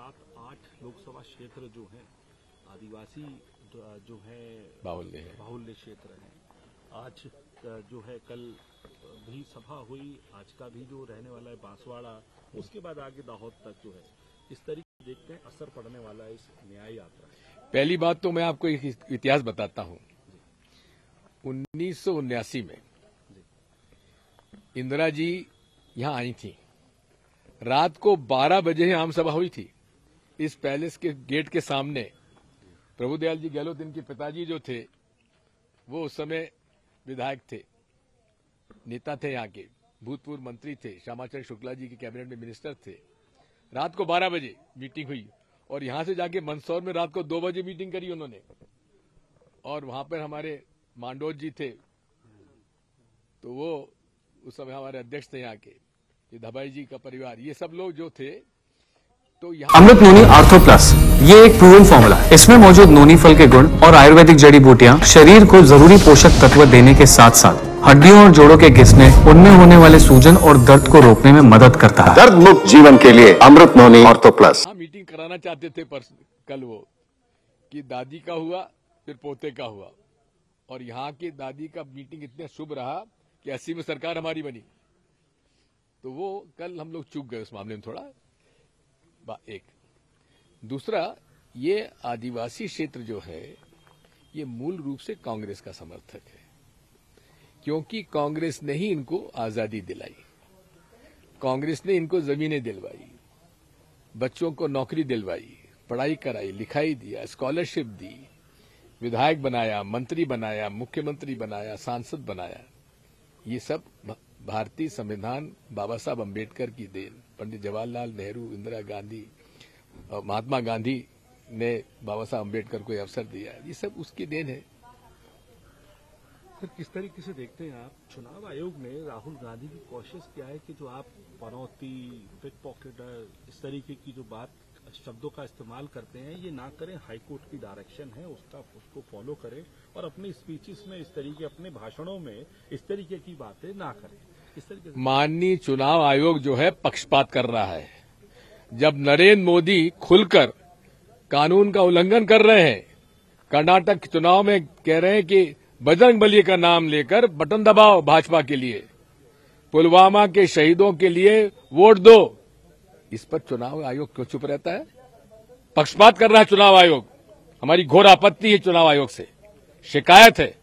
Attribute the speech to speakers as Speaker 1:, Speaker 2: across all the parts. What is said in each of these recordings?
Speaker 1: 7-8 लोकसभा क्षेत्र जो हैं आदिवासी जो है बाहुल्य क्षेत्र हैं। आज जो है कल भी सभा हुई, आज का भी जो रहने वाला है बांसवाड़ा, उसके बाद आगे दाहोद तक जो है इस तरीके से देखते हैं असर पड़ने वाला है इस न्याय यात्रा।
Speaker 2: पहली बात तो मैं आपको एक इतिहास बताता हूं। 1979 में इंदिरा जी यहां आई थी। रात को 12 बजे आम सभा हुई थी इस पैलेस के गेट के सामने। प्रभुदयाल जी गहलोत इनके पिताजी जो थे वो उस समय विधायक थे, नेता थे, यहाँ के भूतपूर्व मंत्री थे, श्यामाचरण शुक्ला जी के कैबिनेट में मिनिस्टर थे। रात को 12 बजे मीटिंग हुई और यहां से जाके मंदसौर में रात को 2 बजे मीटिंग करी उन्होंने। और वहां पर हमारे मांडोज जी थे, तो वो उस समय हमारे अध्यक्ष थे यहाँ के, ये धबाई जी का परिवार, ये सब लोग जो थे। तो
Speaker 3: अमृत नोनी आर्थो प्लस ये एक प्रूवन फॉर्मूला है। इसमें मौजूद नोनी फल के गुण और आयुर्वेदिक जड़ी बूटियां शरीर को जरूरी पोषक तत्व देने के साथ साथ हड्डियों और जोड़ों के घिसने, उनमें होने वाले सूजन और दर्द को रोकने में मदद करता है।
Speaker 4: दर्द मुक्त जीवन के लिए अमृत नोनी आर्थो प्लस।
Speaker 2: मीटिंग कराना चाहते थे पर कल वो कि दादी का हुआ फिर पोते का हुआ, और यहाँ की दादी का मीटिंग इतना शुभ रहा कि 80 में सरकार हमारी बनी। तो वो कल हम लोग चूक गए उस मामले में थोड़ा। एक दूसरा, ये आदिवासी क्षेत्र जो है ये मूल रूप से कांग्रेस का समर्थक है, क्योंकि कांग्रेस ने ही इनको आजादी दिलाई, कांग्रेस ने इनको जमीनें दिलवाई, बच्चों को नौकरी दिलवाई, पढ़ाई कराई, लिखाई दिया, स्कॉलरशिप दी, विधायक बनाया, मंत्री बनाया, मुख्यमंत्री बनाया, सांसद बनाया। ये सब भारतीय संविधान बाबा साहब अम्बेडकर की देन, पंडित जवाहरलाल नेहरू, इंदिरा गांधी और महात्मा गांधी ने बाबा साहब अम्बेडकर को यह अवसर दिया, ये सब उसकी देन है।
Speaker 1: सर, किस तरीके से देखते हैं आप चुनाव आयोग ने राहुल गांधी की कोशिश क्या है कि जो आप पनौती, पिक पॉकेटर, इस तरीके की जो बात शब्दों का इस्तेमाल करते हैं ये ना करें। हाईकोर्ट की डायरेक्शन है उसको फॉलो करें और अपनी स्पीचेस में इस तरीके, अपने भाषणों में इस तरीके की बातें ना करें। इस तरीके से
Speaker 2: माननीय चुनाव आयोग जो है पक्षपात कर रहा है। जब नरेंद्र मोदी खुलकर कानून का उल्लंघन कर रहे हैं, कर्नाटक चुनाव में कह रहे हैं कि बजरंगबली का नाम लेकर बटन दबाओ भाजपा के लिए, पुलवामा के शहीदों के लिए वोट दो, इस पर चुनाव आयोग क्यों चुप रहता है? पक्षपात कर रहा है चुनाव आयोग। हमारी घोर आपत्ति है चुनाव आयोग से, शिकायत है।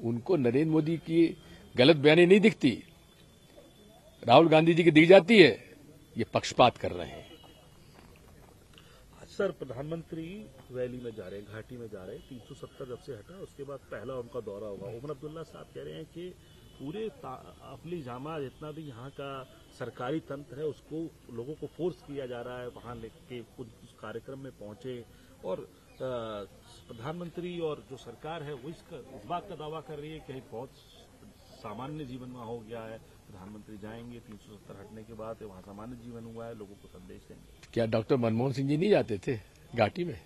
Speaker 2: उनको नरेंद्र मोदी की गलत बयानी नहीं दिखती, राहुल गांधी जी की दिख जाती है। ये पक्षपात कर रहे हैं।
Speaker 1: सर, प्रधानमंत्री वैली में जा रहे हैं, घाटी में जा रहे हैं। 370 जब से हटा उसके बाद पहला उनका दौरा होगा। उमर अब्दुल्ला साहब कह रहे हैं कि पूरे अफली जामा जितना भी यहाँ का सरकारी तंत्र है उसको लोगों को फोर्स किया जा रहा है वहां लेके कुछ कार्यक्रम में पहुंचे। और प्रधानमंत्री और जो सरकार है वो इस बात का दावा कर रही है कि बहुत सामान्य जीवन वहां हो गया है। प्रधानमंत्री जाएंगे 370 हटने के बाद, वहां सामान्य जीवन हुआ है, लोगों को संदेश देंगे।
Speaker 2: क्या डॉक्टर मनमोहन सिंह जी नहीं जाते थे घाटी में?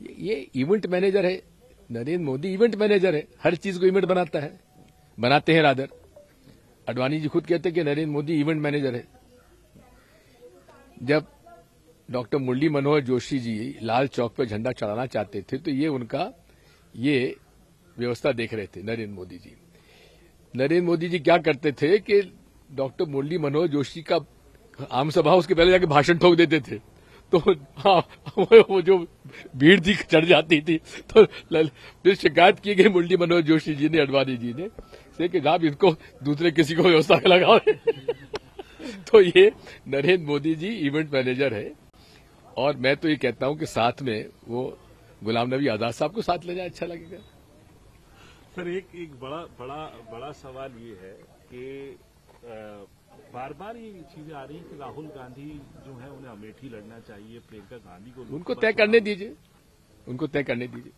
Speaker 2: ये इवेंट मैनेजर है, नरेंद्र मोदी इवेंट मैनेजर है, हर चीज को इवेंट बनाते हैं। रादर अडवाणी जी खुद कहते हैं कि नरेंद्र मोदी इवेंट मैनेजर है। जब डॉक्टर मुरली मनोहर जोशी जी लाल चौक पर झंडा चढ़ाना चाहते थे तो ये उनका ये व्यवस्था देख रहे थे नरेंद्र मोदी जी। नरेंद्र मोदी जी क्या करते थे कि डॉक्टर मुरली मनोहर जोशी का आम सभा उसके पहले जाके भाषण ठोक देते थे, तो हाँ वो जो भीड़ थी चढ़ जाती थी। तो फिर शिकायत की गई मुरली मनोहर जोशी जी ने, अडवाणी जी ने से कि आप इनको दूसरे किसी को व्यवस्था में लगाओ। तो ये नरेंद्र मोदी जी इवेंट मैनेजर है। और मैं तो ये कहता हूं कि साथ में वो गुलाम नबी आजाद साहब को साथ ले जाए, अच्छा लगेगा।
Speaker 1: सर, एक बड़ा सवाल ये है कि बार बार ये चीजें आ रही हैं कि राहुल गांधी जो है उन्हें अमेठी लड़ना चाहिए, प्रियंका गांधी को,
Speaker 2: उनको तय करने दीजिए, उनको तय करने दीजिए।